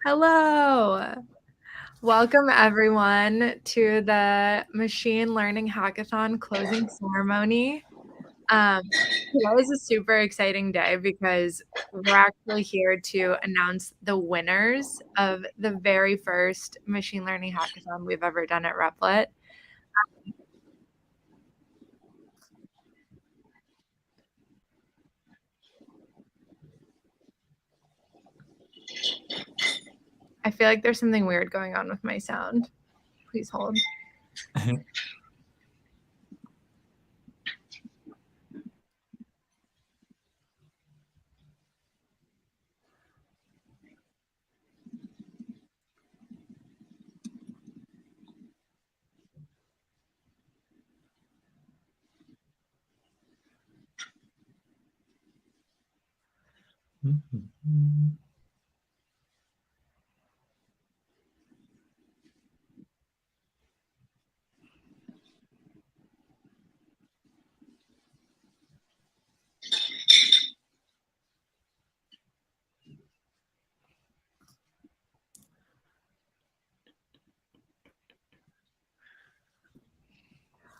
Hello. Welcome everyone to the Machine Learning Hackathon closing ceremony. Today is a super exciting day because we're actually here to announce the winners of the very first machine learning hackathon we've ever done at Replit. I feel like there's something weird going on with my sound. Please hold.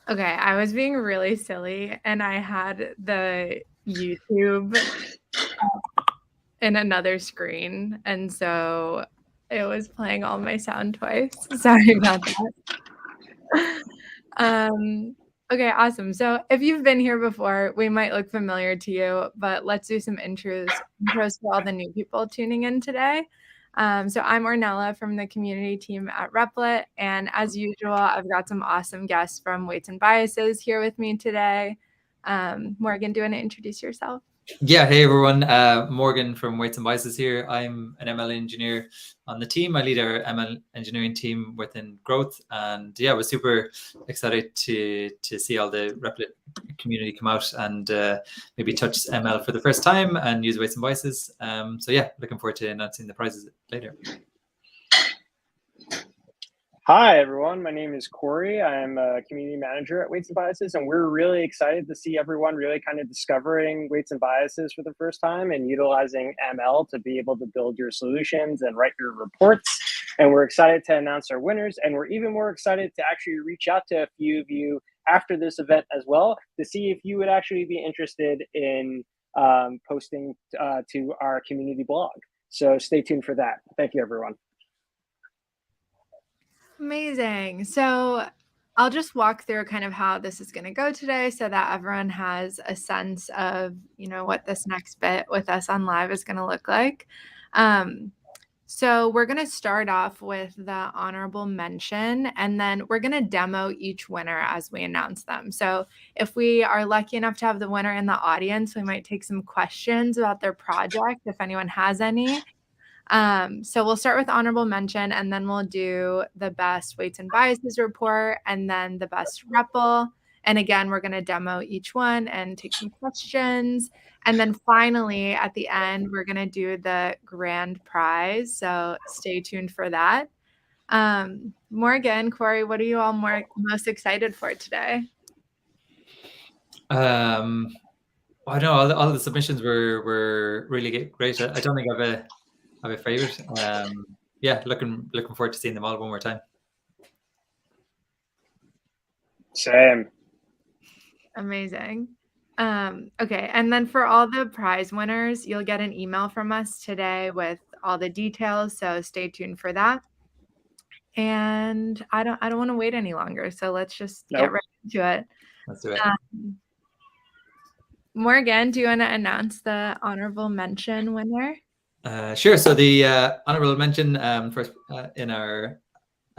Okay, I was being really silly and I had the YouTube in another screen, and so it was playing all my sound twice. Sorry about that. Okay, awesome. So if you've been here before, we might look familiar to you, but let's do some intros to all the new people tuning in today. So I'm Ornella from the community team at Replit, and as usual, I've got some awesome guests from Weights and Biases here with me today. Morgan, do you want to introduce yourself? Yeah, hey everyone, Morgan from Weights and Biases here. I'm an ML engineer on the team. I lead our ML engineering team within growth, and yeah, we're super excited to see all the Replit community come out and maybe touch ML for the first time and use Weights and Biases. So yeah, looking forward to announcing the prizes later. Hi, everyone. My name is Corey. I'm a community manager at Weights and Biases, and we're really excited to see everyone really kind of discovering Weights and Biases for the first time and utilizing ML to be able to build your solutions and write your reports. And we're excited to announce our winners, and we're even more excited to actually reach out to a few of you after this event as well to see if you would actually be interested in posting to our community blog. So stay tuned for that. Thank you, everyone. Amazing. So I'll just walk through kind of how this is going to go today so that everyone has a sense of, what this next bit with us on live is going to look like. So we're going to start off with the honorable mention, and then we're going to demo each winner as we announce them. So if we are lucky enough to have the winner in the audience, we might take some questions about their project if anyone has any. So we'll start with honorable mention, and then we'll do the best Weights and Biases report, and then the best REPL. And again, we're going to demo each one and take some questions. And then finally, at the end, we're going to do the grand prize. So stay tuned for that. Morgan, Corey, what are you all most excited for today? I know all the submissions were really great. I don't think I have a favorite. Yeah, looking forward to seeing them all one more time. Same. Amazing. Okay, and then for all the prize winners, you'll get an email from us today with all the details, so stay tuned for that. And I don't want to wait any longer, so let's just get right into it. Let's do it. Morgan, do you want to announce the honorable mention winner? Sure. So the honorable mention first in our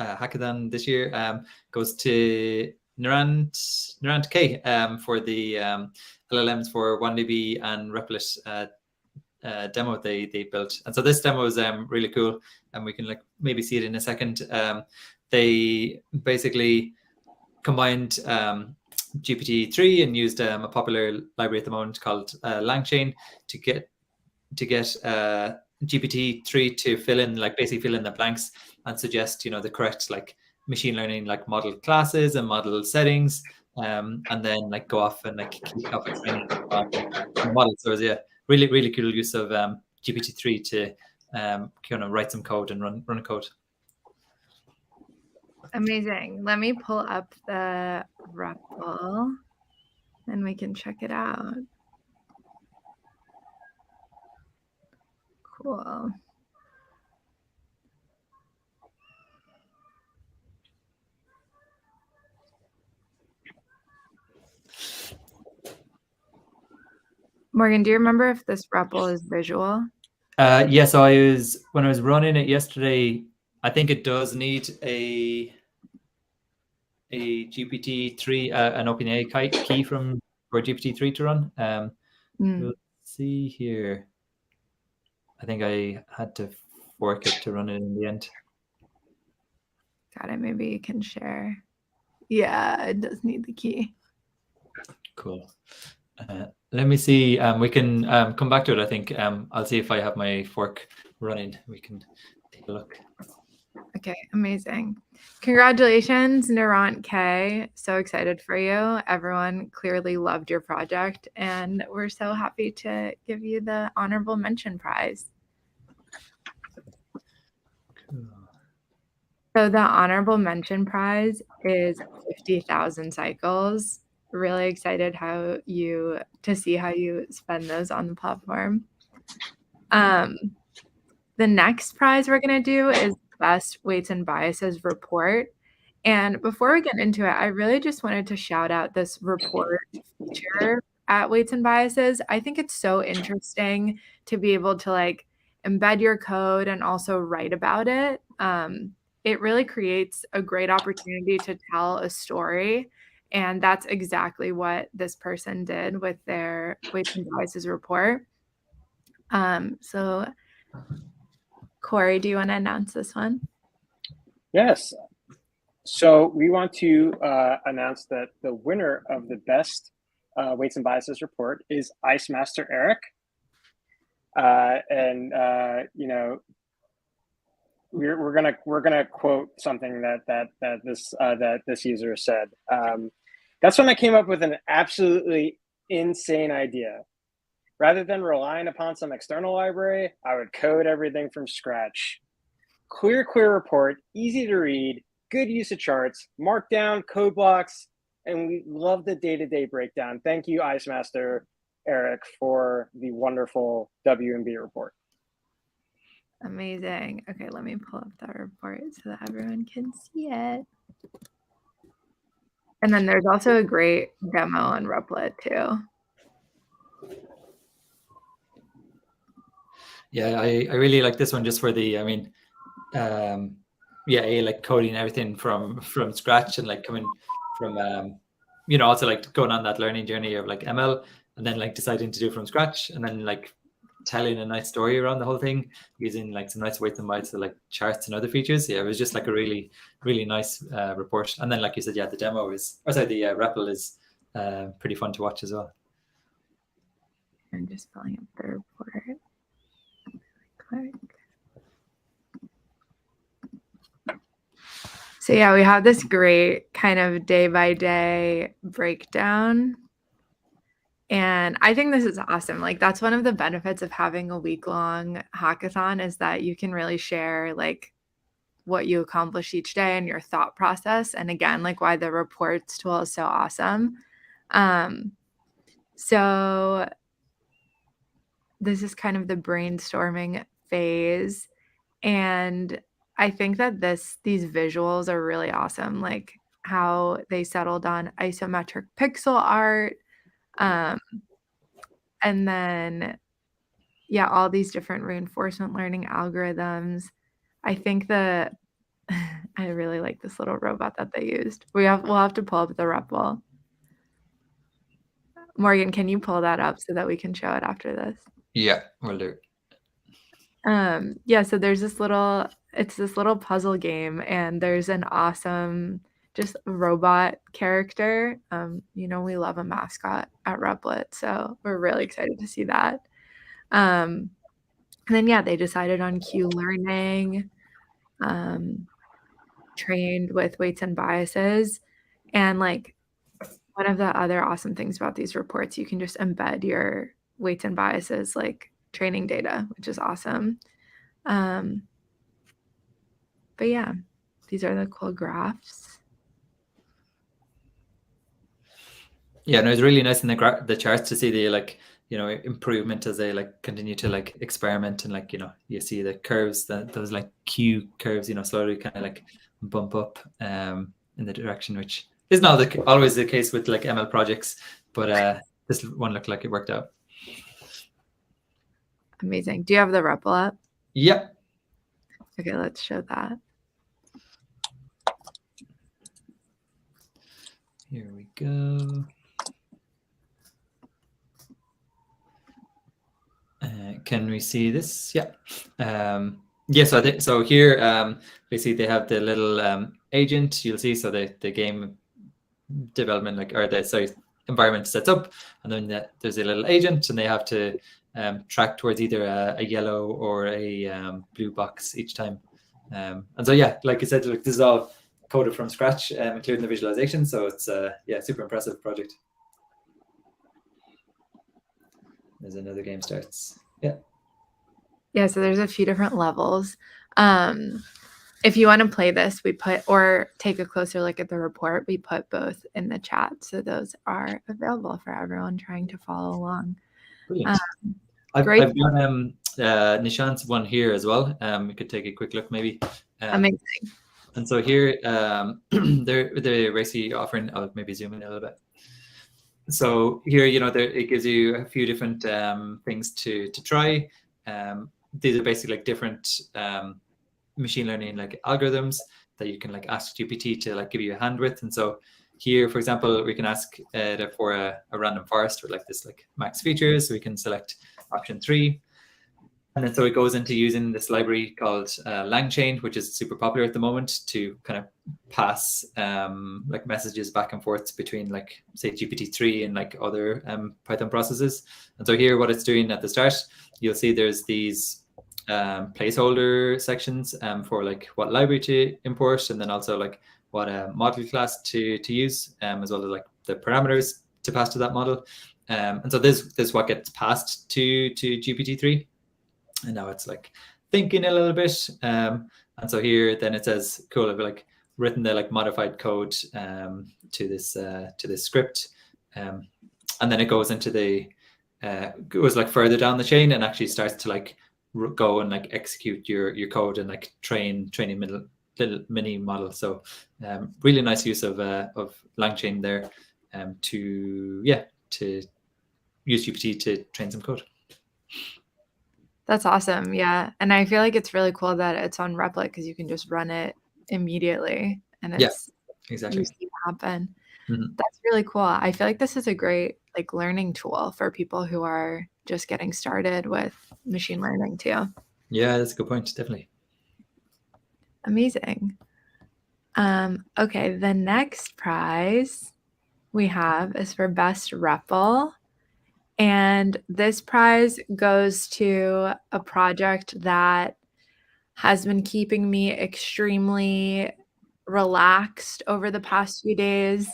hackathon this year goes to Nirant K for the LLMs for 1DB and Replit demo they built. And so this demo is really cool, and we can maybe see it in a second. They basically combined GPT-3 and used a popular library at the moment called LangChain to get GPT-3 to fill in the blanks and suggest the correct machine learning model classes and model settings, and then go off and kick off training on the model. So it was really cool use of GPT-3 to kind of write some code and run code. Amazing. Let me pull up the REPL and we can check it out. Cool. Morgan, do you remember if this REPL is visual? Yeah, so when I was running it yesterday, I think it does need a GPT-3, an OpenAI key for GPT-3 to run. We'll see here. I think I had to fork it to run it in the end. Got it. Maybe you can share. Yeah, it does need the key. Cool. Let me see. We can come back to it. I think I'll see if I have my fork running. We can take a look. Okay, amazing. Congratulations, Narant K. So excited for you. Everyone clearly loved your project, and we're so happy to give you the honorable mention prize. Cool. So the honorable mention prize is 50,000 cycles. Really excited to see how you spend those on the platform. The next prize we're going to do is Best Weights and Biases Report. And before we get into it, I really just wanted to shout out this report feature at Weights and Biases. I think it's so interesting to be able to like embed your code and also write about it. It really creates a great opportunity to tell a story. And that's exactly what this person did with their Weights and Biases report. So Corey, do you want to announce this one? Yes. So we want to announce that the winner of the best Weights and Biases report is Ice Master Eric. You know, we're gonna quote something that this user said. That's when I came up with an absolutely insane idea. Rather than relying upon some external library, I would code everything from scratch. Clear report, easy to read, good use of charts, markdown, code blocks, and we love the day-to-day breakdown. Thank you, Ice Master Eric, for the wonderful WMB report. Amazing. Okay, let me pull up that report so that everyone can see it. And then there's also a great demo on Replit too. Yeah, I really like this one just for the, like coding everything from scratch and like coming from, also like going on that learning journey of like ML and then like deciding to do from scratch and then like telling a nice story around the whole thing using like some nice weights and biases, so like charts and other features. Yeah, it was just like a really, really nice report. And then like you said, yeah, the REPL is pretty fun to watch as well. I'm just pulling up the report. Really quick. So yeah, we have this great kind of day-by-day breakdown. And I think this is awesome. Like that's one of the benefits of having a week-long hackathon is that you can really share like what you accomplish each day and your thought process. And again, like why the reports tool is so awesome. So this is kind of the brainstorming phase. And I think that these visuals are really awesome. Like how they settled on isometric pixel art. And then, yeah, all these different reinforcement learning algorithms. I think I really like this little robot that they used. We'll have to pull up the REPL. Morgan, can you pull that up so that we can show it after this? Yeah, we'll do. Yeah, so there's this little puzzle game, and there's an awesome just robot character. We love a mascot at Replit, so we're really excited to see that. And then yeah, they decided on Q learning, trained with weights and biases, and like one of the other awesome things about these reports, you can just embed your weights and biases like training data, which is awesome. But yeah, these are the cool graphs. Yeah, no, it's really nice in the charts to see the improvement as they continue to experiment, and you see the curves, those Q curves, slowly kind of bump up in the direction, which is not always the case with ML projects, but this one looked like it worked out. Amazing. Do you have the REPL up? Yep. Okay, let's show that. Here we go. Can we see this? Yeah. Yes, so here basically they have the little agent. You'll see, so the game development environment sets up, and then there's a little agent, and they have to track towards either a yellow or a blue box each time. And so yeah, like I said, this is all coded from scratch, including the visualization. So it's super impressive project. There's another game starts. Yeah, so there's a few different levels. If you want to play this, or take a closer look at the report, we put both in the chat. So those are available for everyone trying to follow along. Brilliant. I've got Nishan's one here as well. We could take a quick look maybe. Amazing. And so here, the RACI offering, I'll maybe zoom in a little bit. So here, it gives you a few different things to try. These are basically different machine learning algorithms that you can ask GPT to give you a hand with. And so here, for example, we can ask it for a random forest with this max features. So we can select option 3. And then so it goes into using this library called LangChain, which is super popular at the moment, to kind of pass messages back and forth between say GPT-3 and other Python processes. And so here, what it's doing at the start, you'll see there's these placeholder sections for what library to import, and then also what model class to use, as well as the parameters to pass to that model. And so this is what gets passed to GPT-3. And now it's thinking a little bit. And so here, then it says, cool, I've written the modified code to this script. And then it goes into goes further down the chain and actually starts to go and execute your code and training little mini model. So really nice use of LangChain there to use GPT to train some code. That's awesome. Yeah. And I feel like it's really cool that it's on Replit because you can just run it immediately and it's exactly you see it happen. Mm-hmm. That's really cool. I feel like this is a great learning tool for people who are just getting started with machine learning too. Yeah, that's a good point. Definitely. Amazing. Okay, the next prize we have is for best REPL. And this prize goes to a project that has been keeping me extremely relaxed over the past few days.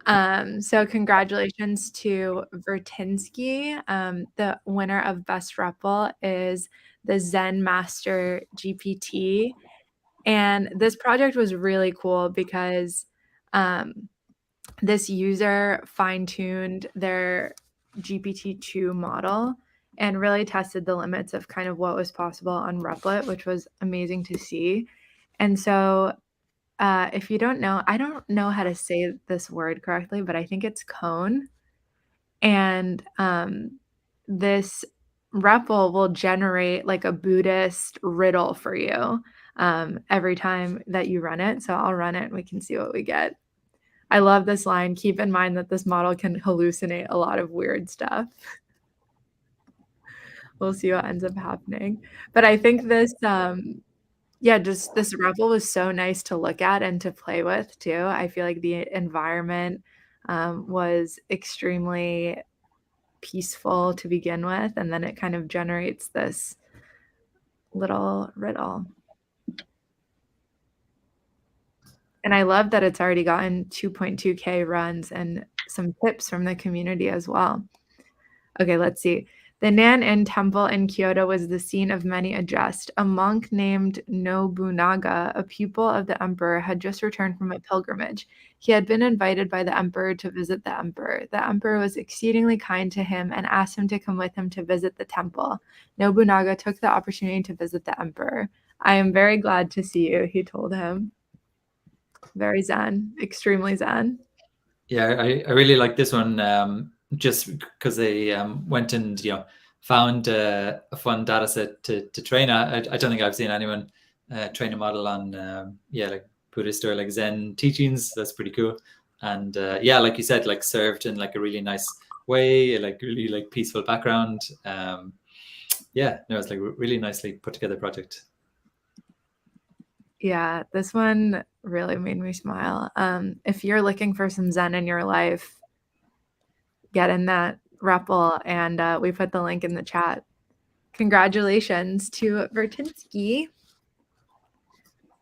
So congratulations to Vertinsky. The winner of Best REPL is the Zen Master GPT. And this project was really cool because this user fine-tuned their GPT-2 model and really tested the limits of kind of what was possible on Replit, which was amazing to see. And so if you don't know, I don't know how to say this word correctly, but I think it's cone. And this REPL will generate a Buddhist riddle for you every time that you run it. So I'll run it and we can see what we get. I love this line. Keep in mind that this model can hallucinate a lot of weird stuff. We'll see what ends up happening. But I think this, just this REPL was so nice to look at and to play with too. I feel like the environment was extremely peaceful to begin with. And then it kind of generates this little riddle. And I love that it's already gotten 2.2K runs and some tips from the community as well. Okay, let's see. The Nan-in temple in Kyoto was the scene of many a jest. A monk named Nobunaga, a pupil of the emperor, had just returned from a pilgrimage. He had been invited by the emperor to visit the emperor. The emperor was exceedingly kind to him and asked him to come with him to visit the temple. Nobunaga took the opportunity to visit the emperor. I am very glad to see you, he told him. Very zen, extremely zen. Yeah, I really like this one, just because they went and found a fun data set to train. I don't think I've seen anyone train a model on like Buddhist or like Zen teachings. That's pretty cool. And yeah, like you said, like served in like a really nice way, like really like peaceful background. Yeah, no, it's like really nicely put together project. Yeah, this one really made me smile. If you're looking for some Zen in your life, get in that REPL, and we put the link in the chat. Congratulations to Vertinsky.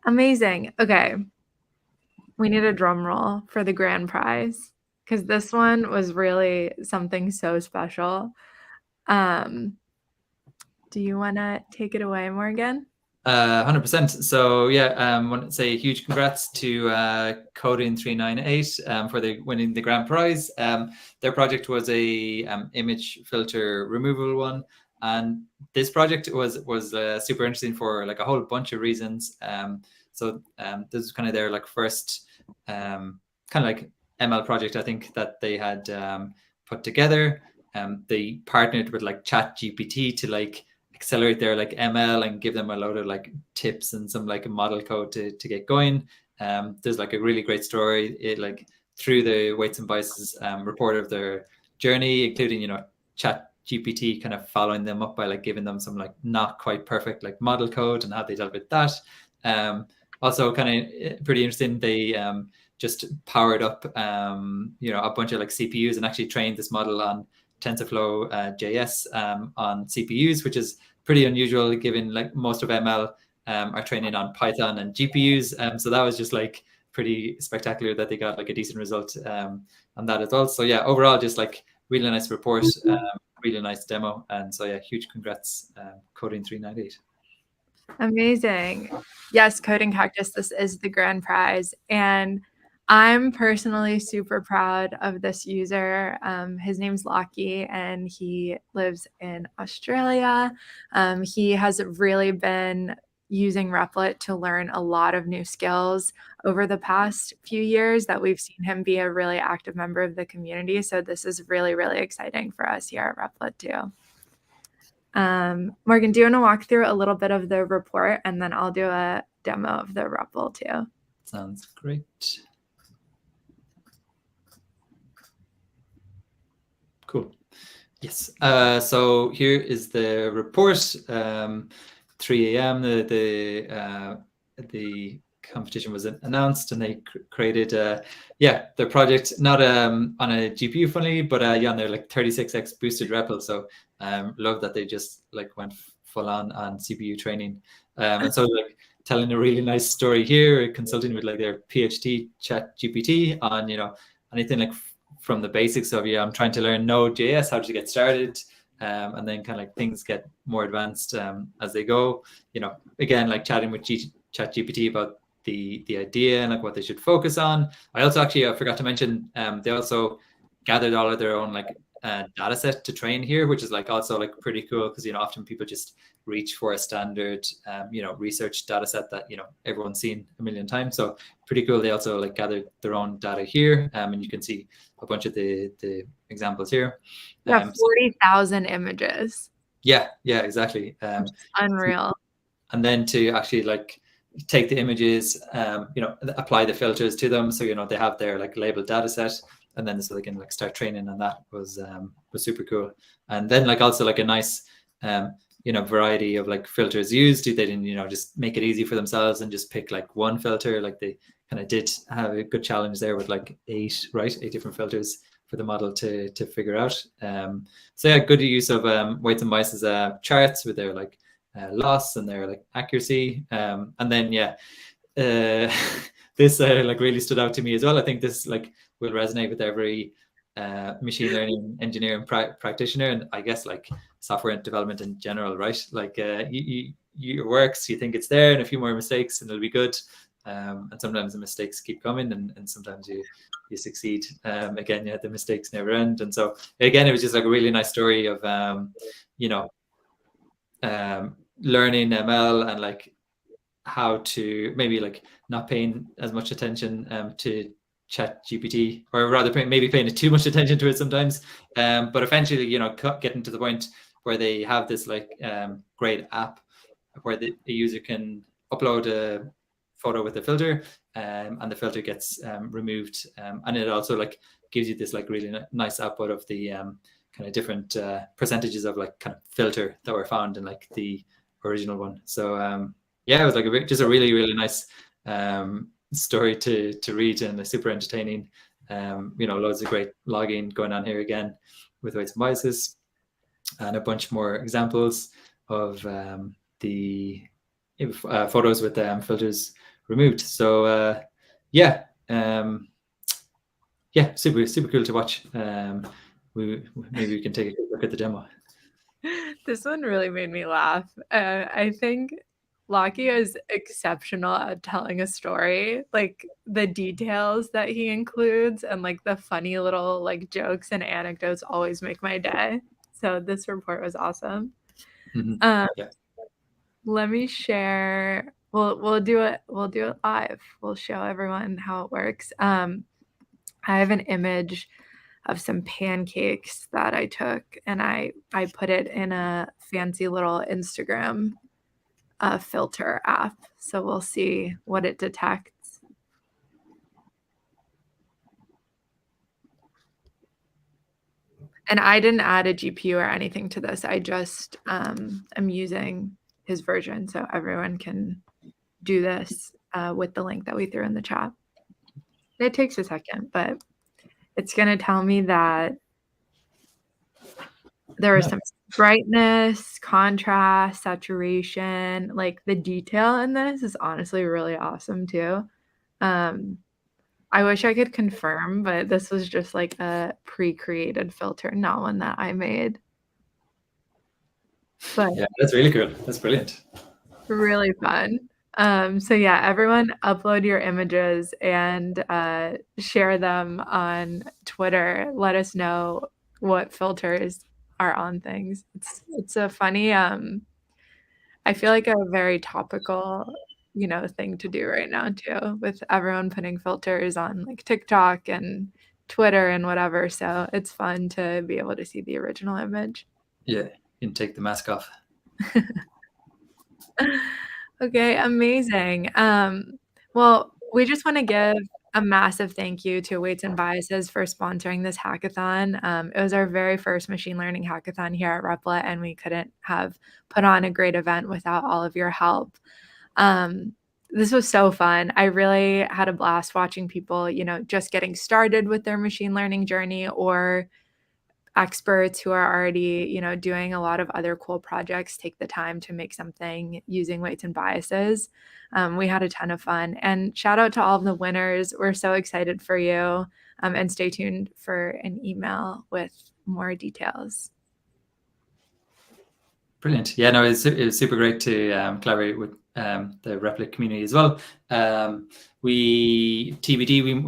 Amazing. Okay. We need a drum roll for the grand prize because this one was really something so special. Do you want to take it away, Morgan? 100%. So yeah, I want to say a huge congrats to Coding 398 for winning the grand prize. Their project was a image filter removal one, and this project was super interesting for like a whole bunch of reasons. So this is kind of their like first kind of like ML project, I think, that they had put together. They partnered with like ChatGPT to like accelerate their like ML and give them a load of like tips and some like model code to get going. There's like a really great story, it like through the Weights and Biases report of their journey, including Chat GPT kind of following them up by like giving them some like not quite perfect like model code and how they dealt with that. Also kind of pretty interesting, they just powered up a bunch of like CPUs and actually trained this model on TensorFlow JS on CPUs, which is pretty unusual given like most of ML are training on Python and GPUs. So that was just like pretty spectacular that they got like a decent result on that as well. So yeah, overall just like really nice report, really nice demo. And so yeah, huge congrats, Coding 398. Amazing. Yes, Coding Cactus, this is the grand prize. And I'm personally super proud of this user. His name's Lockie, and he lives in Australia. He has really been using Replit to learn a lot of new skills over the past few years that we've seen him be a really active member of the community. So this is really, really exciting for us here at Replit too. Morgan, do you want to walk through a little bit of the report, and then I'll do a demo of the REPL too? Sounds great. Cool. Yes. So here is the report. 3 a.m. The competition was announced, and they created their project not on a GPU funnily, but on their like 36x boosted REPL. So love that they just like went full on CPU training, and so like telling a really nice story here, consulting with like their PhD ChatGPT on anything like from the basics of I'm trying to learn Node.js, how to get started, and then kind of like things get more advanced as they go. Again, like chatting with ChatGPT about the idea and like what they should focus on. I also actually forgot to mention they also gathered all of their own like data set to train here, which is like also like pretty cool because often people just reach for a standard research data set that everyone's seen a million times. So pretty cool. They also like gathered their own data here, and you can see a bunch of the examples here. Yeah, 40,000 images. Yeah, exactly. Unreal. And then to actually like take the images, apply the filters to them, so they have their like labeled data set, and then so they can like start training, and that was super cool. And then like also like a nice variety of like filters used. They didn't just make it easy for themselves and just pick like one filter. Like they kind of did have a good challenge there with like eight different filters for the model to figure out. So yeah, good use of Weights and Biases charts with their like loss and their like accuracy. And then this like really stood out to me as well. I think this like will resonate with every machine learning engineer and practitioner, and I guess like software development in general, right? Like your works, you think it's there, and a few more mistakes, and it'll be good. And sometimes the mistakes keep coming, and sometimes you succeed. Again, yeah, the mistakes never end. And so again, it was just like a really nice story of learning ML and like how to maybe like not paying as much attention to chat GPT, or rather maybe paying too much attention to it sometimes, but eventually getting to the point where they have this like great app where the user can upload a photo with a filter, and the filter gets removed, and it also like gives you this like really nice output of the kind of different percentages of like kind of filter that were found in like the original one. So yeah, it was like just a really, really nice story to read, and super entertaining. Loads of great logging going on here again with weights and biases, and a bunch more examples of the photos with filters removed. So yeah, super cool to watch. Maybe we can take a look at the demo. This one really made me laugh. I think Lockie is exceptional at telling a story. Like the details that he includes and like the funny little like jokes and anecdotes always make my day. So this report was awesome. Yeah. Let me share. We'll do it live. We'll show everyone how it works. I have an image of some pancakes that I took, and I put it in a fancy little Instagram filter app. So we'll see what it detects. And I didn't add a GPU or anything to this. I just am using his version, so everyone can do this with the link that we threw in the chat. It takes a second, but it's going to tell me that there is some brightness, contrast, saturation. Like the detail in this is honestly really awesome too. I wish I could confirm, but this was just like a pre-created filter, not one that I made. But yeah, that's really cool. That's brilliant. Really fun. So yeah, everyone upload your images and share them on Twitter. Let us know what filters are on things. It's a funny I feel like a very topical, thing to do right now too, with everyone putting filters on like TikTok and Twitter and whatever. So it's fun to be able to see the original image. Yeah, you can take the mask off. Okay, amazing. Well, we just want to give a massive thank you to Weights and Biases for sponsoring this hackathon. It was our very first machine learning hackathon here at Replit, and we couldn't have put on a great event without all of your help. This was so fun. I really had a blast watching people, just getting started with their machine learning journey, or experts who are already, doing a lot of other cool projects take the time to make something using weights and biases. We had a ton of fun, and shout out to all of the winners. We're so excited for you, and stay tuned for an email with more details. Brilliant. Yeah, no, it was super great to collaborate with the Replit community as well. We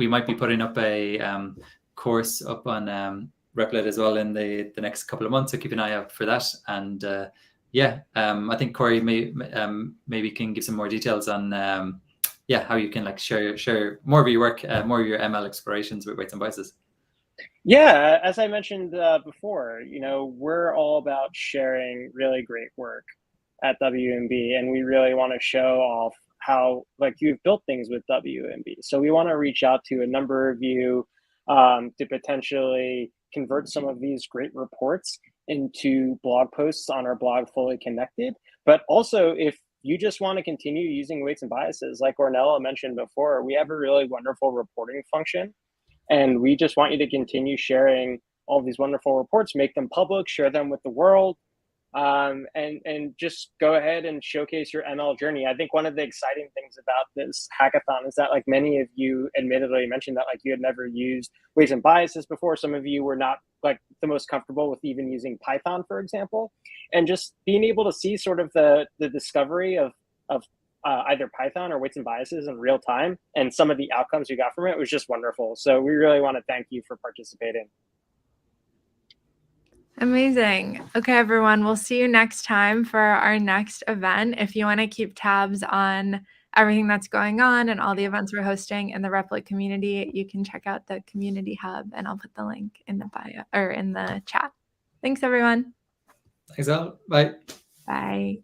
might be putting up a course up on Replit as well in the next couple of months, so keep an eye out for that. And I think Corey maybe can give some more details on how you can like share more of your work, more of your ML explorations with weights and biases. Yeah, as I mentioned before, we're all about sharing really great work at WMB, and we really want to show off how like you've built things with WMB. So we want to reach out to a number of you to potentially convert some of these great reports into blog posts on our blog Fully Connected. But also, if you just want to continue using weights and biases, like Ornella mentioned before, we have a really wonderful reporting function. And we just want you to continue sharing all these wonderful reports, make them public, share them with the world. and just go ahead and showcase your ML journey. I think one of the exciting things about this hackathon is that, like, many of you admittedly mentioned that, like, you had never used weights and biases before. Some of you were not, like, the most comfortable with even using Python, for example, and just being able to see sort of the discovery of either Python or weights and biases in real time and some of the outcomes you got from it was just wonderful. So we really want to thank you for participating. Amazing. Okay, everyone, we'll see you next time for our next event. If you want to keep tabs on everything that's going on and all the events we're hosting in the Replit community, you can check out the community hub, and I'll put the link in the bio or in the chat. Thanks, everyone. Thanks, Al. Bye. Bye.